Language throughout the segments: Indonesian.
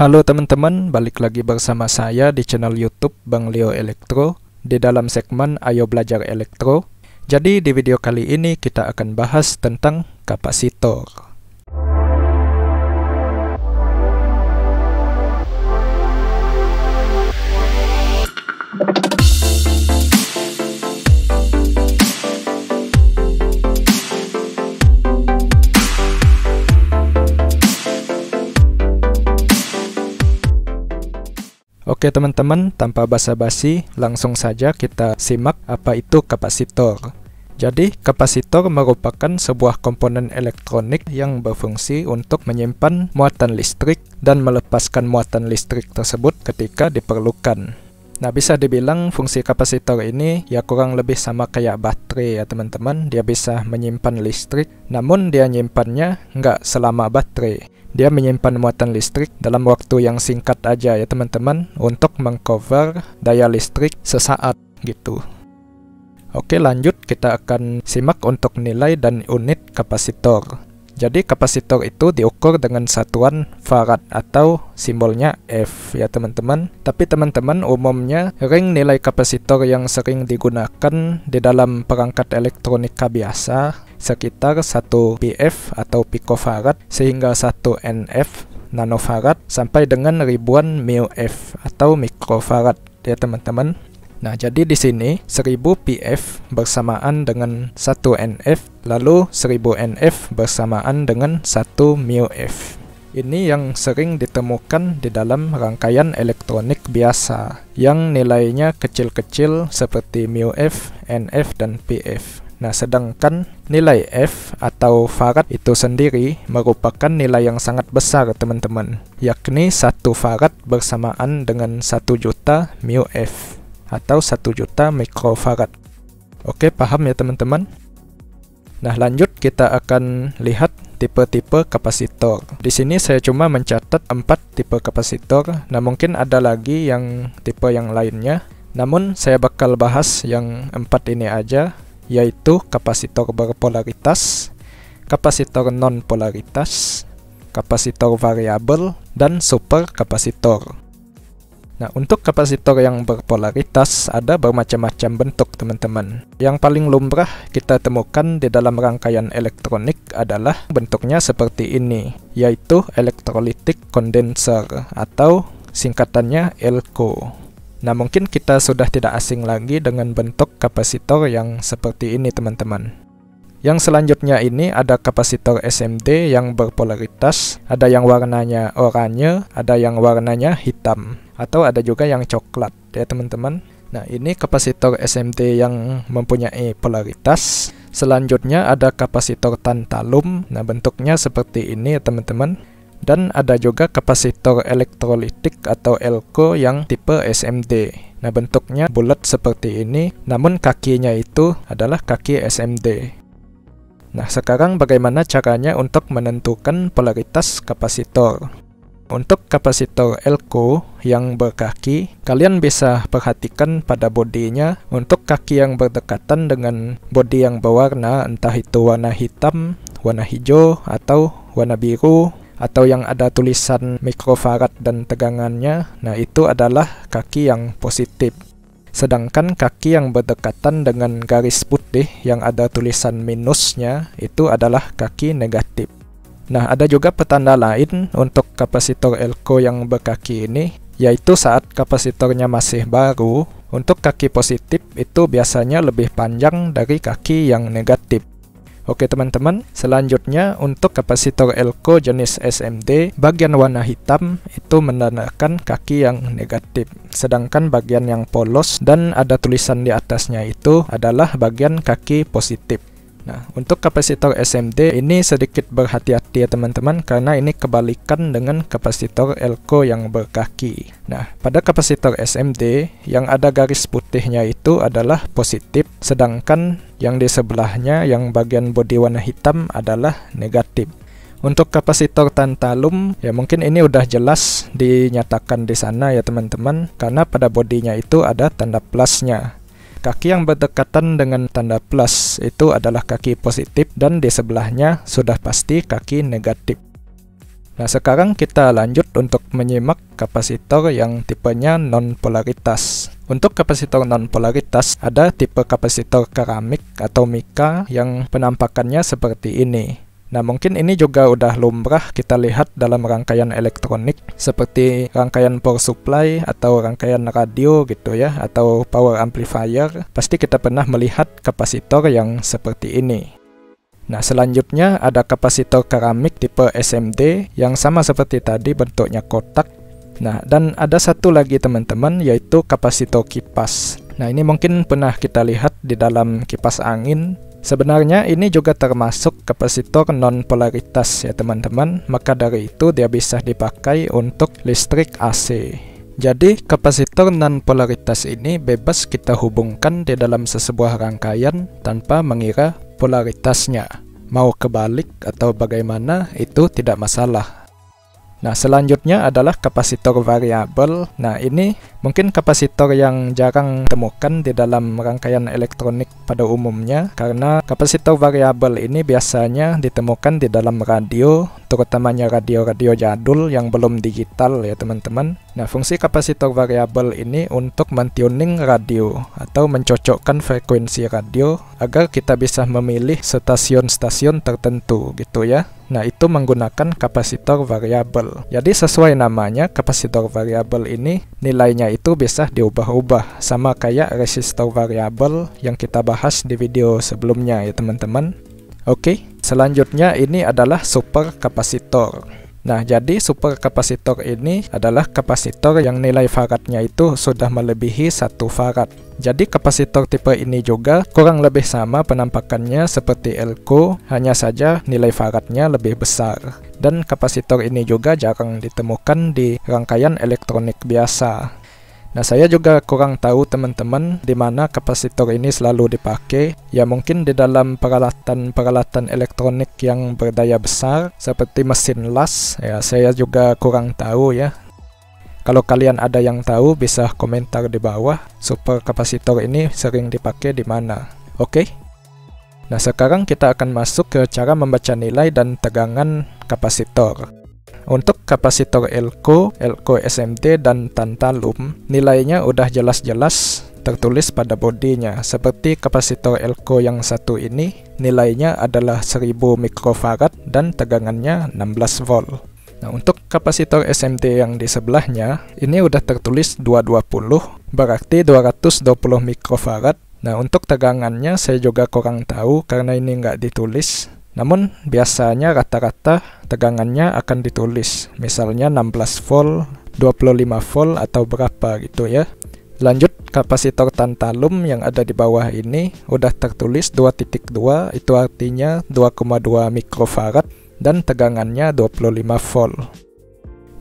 Halo teman-teman, balik lagi bersama saya di channel YouTube Bang Leo Elektro di dalam segmen Ayo Belajar Elektro. Jadi di video kali ini kita akan bahas tentang kapasitor. Oke teman-teman, tanpa basa-basi, langsung saja kita simak apa itu kapasitor. Jadi, kapasitor merupakan sebuah komponen elektronik yang berfungsi untuk menyimpan muatan listrik dan melepaskan muatan listrik tersebut ketika diperlukan. Nah, bisa dibilang fungsi kapasitor ini ya kurang lebih sama kayak baterai ya teman-teman. Dia bisa menyimpan listrik, namun dia nyimpannya nggak selama baterai. Dia menyimpan muatan listrik dalam waktu yang singkat aja ya teman-teman untuk mengcover daya listrik sesaat gitu. Oke, lanjut kita akan simak untuk nilai dan unit kapasitor. Jadi kapasitor itu diukur dengan satuan farad atau simbolnya F ya teman-teman. Tapi teman-teman umumnya ring nilai kapasitor yang sering digunakan di dalam perangkat elektronika biasa sekitar 1 pF atau picofarad sehingga 1 NF nanofarad sampai dengan ribuan μF atau mikrofarad ya teman-teman. Nah, jadi di sini 1000 pF bersamaan dengan 1 NF, lalu 1000 NF bersamaan dengan 1 μF. Ini yang sering ditemukan di dalam rangkaian elektronik biasa, yang nilainya kecil-kecil seperti μF, NF, dan pF. Nah, sedangkan nilai F atau farad itu sendiri merupakan nilai yang sangat besar teman-teman, yakni 1 farad bersamaan dengan 1 juta μF. Atau 1 juta mikrofarad. Oke, paham ya teman-teman? Nah, lanjut kita akan lihat tipe-tipe kapasitor. Di sini saya cuma mencatat 4 tipe kapasitor. Nah, mungkin ada lagi yang tipe yang lainnya. Namun, saya bakal bahas yang 4 ini aja, yaitu kapasitor berpolaritas, kapasitor non-polaritas, kapasitor variabel, dan superkapasitor. Nah, untuk kapasitor yang berpolaritas ada bermacam-macam bentuk teman-teman. Yang paling lumrah kita temukan di dalam rangkaian elektronik adalah bentuknya seperti ini, yaitu electrolytic condenser atau singkatannya ELCO. Nah, mungkin kita sudah tidak asing lagi dengan bentuk kapasitor yang seperti ini teman-teman. Yang selanjutnya ini ada kapasitor SMD yang berpolaritas, ada yang warnanya oranye, ada yang warnanya hitam, atau ada juga yang coklat ya teman-teman. Nah, ini kapasitor SMD yang mempunyai polaritas. Selanjutnya ada kapasitor tantalum, nah bentuknya seperti ini ya teman-teman. Dan ada juga kapasitor elektrolitik atau ELCO yang tipe SMD. Nah, bentuknya bulat seperti ini, namun kakinya itu adalah kaki SMD. Nah, sekarang bagaimana caranya untuk menentukan polaritas kapasitor? Untuk kapasitor ELCO yang berkaki, kalian bisa perhatikan pada bodinya. Untuk kaki yang berdekatan dengan bodi yang berwarna, entah itu warna hitam, warna hijau, atau warna biru, atau yang ada tulisan mikrofarad dan tegangannya, nah itu adalah kaki yang positif. Sedangkan kaki yang berdekatan dengan garis putih yang ada tulisan minusnya itu adalah kaki negatif. Nah, ada juga petanda lain untuk kapasitor ELCO yang berkaki ini, yaitu saat kapasitornya masih baru, untuk kaki positif itu biasanya lebih panjang dari kaki yang negatif. Oke teman-teman, selanjutnya untuk kapasitor ELCO jenis SMD, bagian warna hitam itu menandakan kaki yang negatif. Sedangkan bagian yang polos dan ada tulisan di atasnya itu adalah bagian kaki positif. Nah, untuk kapasitor SMD ini sedikit berhati-hati ya teman-teman, karena ini kebalikan dengan kapasitor ELCO yang berkaki. Nah, pada kapasitor SMD yang ada garis putihnya itu adalah positif, sedangkan yang di sebelahnya yang bagian bodi warna hitam adalah negatif. Untuk kapasitor tantalum ya mungkin ini udah jelas dinyatakan di sana ya teman-teman, karena pada bodinya itu ada tanda plusnya. Kaki yang berdekatan dengan tanda plus itu adalah kaki positif dan di sebelahnya sudah pasti kaki negatif. Nah, sekarang kita lanjut untuk menyimak kapasitor yang tipenya non-polaritas. Untuk kapasitor non-polaritas, ada tipe kapasitor keramik atau mika yang penampakannya seperti ini. Nah, mungkin ini juga udah lumrah kita lihat dalam rangkaian elektronik seperti rangkaian power supply atau rangkaian radio gitu ya, atau power amplifier. Pasti kita pernah melihat kapasitor yang seperti ini. Nah, selanjutnya ada kapasitor keramik tipe SMD yang sama seperti tadi, bentuknya kotak. Nah, dan ada satu lagi teman-teman, yaitu kapasitor kipas. Nah, ini mungkin pernah kita lihat di dalam kipas angin. Sebenarnya ini juga termasuk kapasitor non-polaritas ya teman-teman, maka dari itu dia bisa dipakai untuk listrik AC. Jadi kapasitor non-polaritas ini bebas kita hubungkan di dalam sebuah rangkaian tanpa mengira polaritasnya. Mau kebalik atau bagaimana itu tidak masalah. Nah, selanjutnya adalah kapasitor variabel. Nah, ini mungkin kapasitor yang jarang temukan di dalam rangkaian elektronik pada umumnya, karena kapasitor variabel ini biasanya ditemukan di dalam radio, terutamanya radio-radio jadul yang belum digital ya teman-teman. Nah, fungsi kapasitor variabel ini untuk mentuning radio atau mencocokkan frekuensi radio agar kita bisa memilih stasiun-stasiun tertentu gitu ya. Nah, itu menggunakan kapasitor variabel. Jadi sesuai namanya, kapasitor variabel ini nilainya itu bisa diubah-ubah, sama kayak resistor variabel yang kita bahas di video sebelumnya ya teman-teman. Oke, selanjutnya ini adalah super kapasitor. Nah, jadi super kapasitor ini adalah kapasitor yang nilai faradnya itu sudah melebihi 1 farad. Jadi kapasitor tipe ini juga kurang lebih sama penampakannya seperti Elco, hanya saja nilai faradnya lebih besar. Dan kapasitor ini juga jarang ditemukan di rangkaian elektronik biasa. Nah, saya juga kurang tahu teman-teman di mana kapasitor ini selalu dipakai. Ya mungkin di dalam peralatan-peralatan elektronik yang berdaya besar seperti mesin las. Ya, saya juga kurang tahu ya. Kalau kalian ada yang tahu bisa komentar di bawah. Super kapasitor ini sering dipakai di mana. Oke. Nah, sekarang kita akan masuk ke cara membaca nilai dan tegangan kapasitor. Untuk kapasitor Elco SMD dan tantalum, nilainya udah jelas-jelas tertulis pada bodinya. Seperti kapasitor Elco yang satu ini, nilainya adalah 1000 mikrofarad dan tegangannya 16 volt. Nah, untuk kapasitor SMD yang di sebelahnya, ini udah tertulis 220, berarti 220 mikrofarad. Nah, untuk tegangannya saya juga kurang tahu karena ini nggak ditulis. Namun biasanya rata-rata tegangannya akan ditulis, misalnya 16 volt, 25 volt atau berapa gitu ya. Lanjut, kapasitor tantalum yang ada di bawah ini udah tertulis 2.2, itu artinya 2,2 mikrofarad dan tegangannya 25 volt.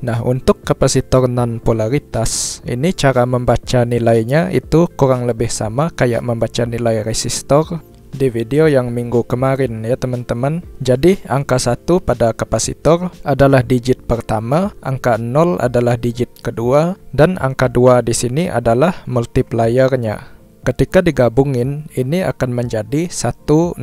Nah, untuk kapasitor non-polaritas, ini cara membaca nilainya itu kurang lebih sama kayak membaca nilai resistor di video yang minggu kemarin ya teman-teman. Jadi angka 1 pada kapasitor adalah digit pertama, angka 0 adalah digit kedua, dan angka 2 di sini adalah multipliernya. Ketika digabungin, ini akan menjadi 1000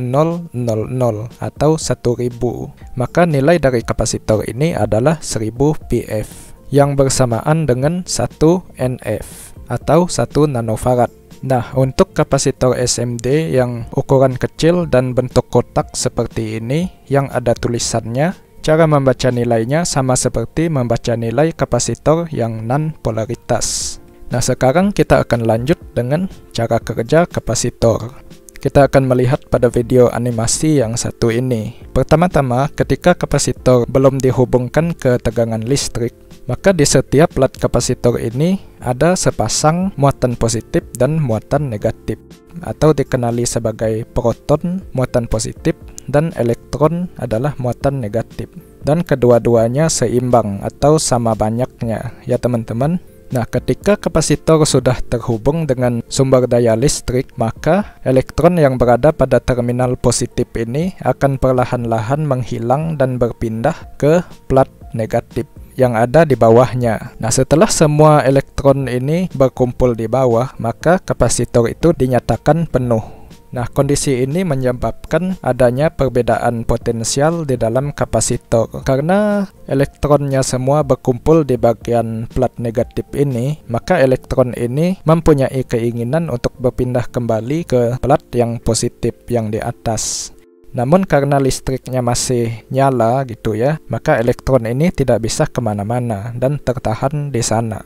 atau 1000. Maka nilai dari kapasitor ini adalah 1000 pf yang bersamaan dengan 1 nf atau 1 nanofarad. Nah, untuk kapasitor SMD yang ukuran kecil dan bentuk kotak seperti ini yang ada tulisannya, cara membaca nilainya sama seperti membaca nilai kapasitor yang non-polaritas. Nah, sekarang kita akan lanjut dengan cara kerja kapasitor. Kita akan melihat pada video animasi yang satu ini. Pertama-tama, ketika kapasitor belum dihubungkan ke tegangan listrik, maka di setiap plat kapasitor ini ada sepasang muatan positif dan muatan negatif, atau dikenali sebagai proton muatan positif dan elektron adalah muatan negatif. Dan kedua-duanya seimbang atau sama banyaknya ya teman-teman. Nah, ketika kapasitor sudah terhubung dengan sumber daya listrik, maka elektron yang berada pada terminal positif ini akan perlahan-lahan menghilang dan berpindah ke plat negatif yang ada di bawahnya. Nah, setelah semua elektron ini berkumpul di bawah, maka kapasitor itu dinyatakan penuh. Nah, kondisi ini menyebabkan adanya perbedaan potensial di dalam kapasitor. Karena elektronnya semua berkumpul di bagian plat negatif ini, maka elektron ini mempunyai keinginan untuk berpindah kembali ke plat yang positif yang di atas. Namun karena listriknya masih nyala gitu ya, maka elektron ini tidak bisa kemana-mana dan tertahan di sana.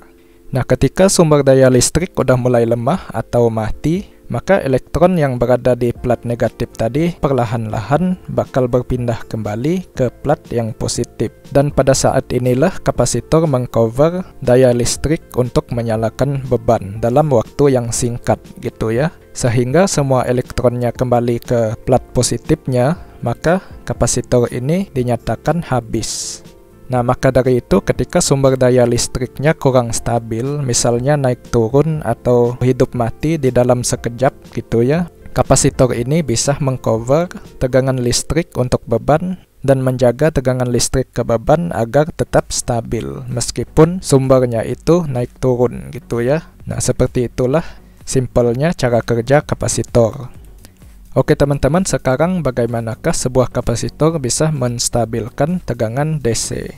Nah, ketika sumber daya listrik udah mulai lemah atau mati, maka elektron yang berada di plat negatif tadi perlahan-lahan bakal berpindah kembali ke plat yang positif. Dan pada saat inilah kapasitor mengcover daya listrik untuk menyalakan beban dalam waktu yang singkat gitu ya. Sehingga semua elektronnya kembali ke plat positifnya, maka kapasitor ini dinyatakan habis. Nah, maka dari itu ketika sumber daya listriknya kurang stabil, misalnya naik turun atau hidup mati di dalam sekejap gitu ya, kapasitor ini bisa mengcover tegangan listrik untuk beban dan menjaga tegangan listrik ke beban agar tetap stabil meskipun sumbernya itu naik turun gitu ya. Nah, seperti itulah simpelnya cara kerja kapasitor. Oke teman-teman, sekarang bagaimanakah sebuah kapasitor bisa menstabilkan tegangan DC?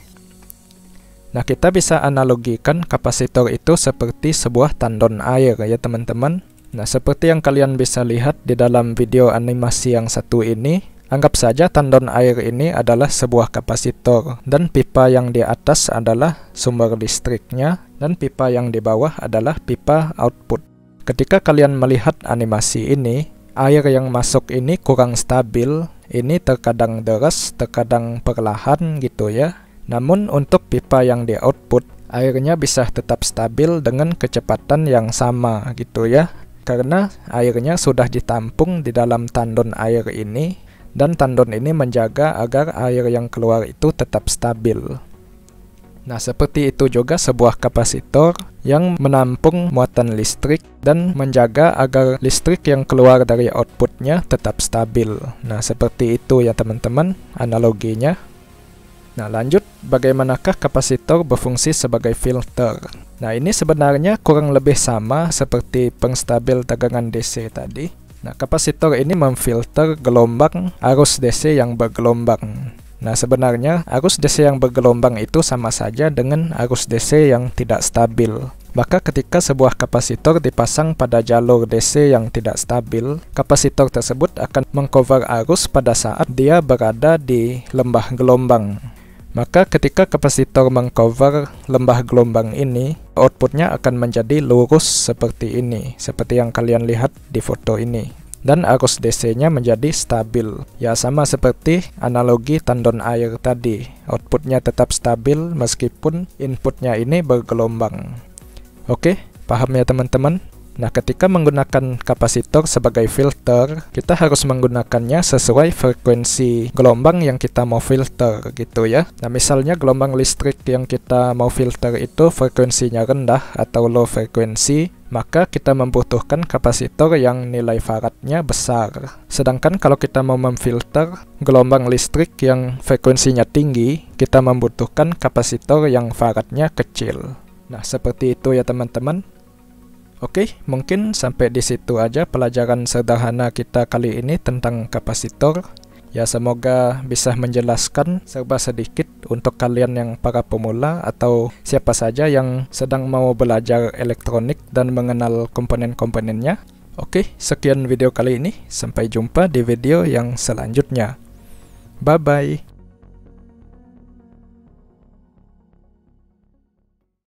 Nah, kita bisa analogikan kapasitor itu seperti sebuah tandon air ya teman-teman. Nah, seperti yang kalian bisa lihat di dalam video animasi yang satu ini, anggap saja tandon air ini adalah sebuah kapasitor dan pipa yang di atas adalah sumber listriknya dan pipa yang di bawah adalah pipa output. Ketika kalian melihat animasi ini, air yang masuk ini kurang stabil, ini terkadang deras, terkadang perlahan gitu ya. Namun untuk pipa yang di output, airnya bisa tetap stabil dengan kecepatan yang sama gitu ya. Karena airnya sudah ditampung di dalam tandon air ini, dan tandon ini menjaga agar air yang keluar itu tetap stabil. Nah, seperti itu juga sebuah kapasitor yang menampung muatan listrik dan menjaga agar listrik yang keluar dari outputnya tetap stabil. Nah, seperti itu ya teman-teman analoginya. Nah, lanjut, bagaimanakah kapasitor berfungsi sebagai filter? Nah, ini sebenarnya kurang lebih sama seperti pengstabil tegangan DC tadi. Nah, kapasitor ini memfilter gelombang arus DC yang bergelombang. Nah, sebenarnya arus DC yang bergelombang itu sama saja dengan arus DC yang tidak stabil. Maka ketika sebuah kapasitor dipasang pada jalur DC yang tidak stabil, kapasitor tersebut akan mengcover arus pada saat dia berada di lembah gelombang. Maka ketika kapasitor mengcover lembah gelombang ini, outputnya akan menjadi lurus seperti ini, seperti yang kalian lihat di foto ini. Dan arus DC-nya menjadi stabil. Ya, sama seperti analogi tandon air tadi. Outputnya tetap stabil meskipun inputnya ini bergelombang. Oke, paham ya teman-teman? Nah, ketika menggunakan kapasitor sebagai filter, kita harus menggunakannya sesuai frekuensi gelombang yang kita mau filter gitu ya. Nah, misalnya gelombang listrik yang kita mau filter itu frekuensinya rendah atau low frekuensi, maka kita membutuhkan kapasitor yang nilai faradnya besar. Sedangkan kalau kita mau memfilter gelombang listrik yang frekuensinya tinggi, kita membutuhkan kapasitor yang faradnya kecil. Nah, seperti itu ya teman-teman. Oke, mungkin sampai di situ aja pelajaran sederhana kita kali ini tentang kapasitor. Ya, semoga bisa menjelaskan serba sedikit untuk kalian yang para pemula atau siapa saja yang sedang mau belajar elektronik dan mengenal komponen-komponennya. Oke, sekian video kali ini. Sampai jumpa di video yang selanjutnya. Bye-bye.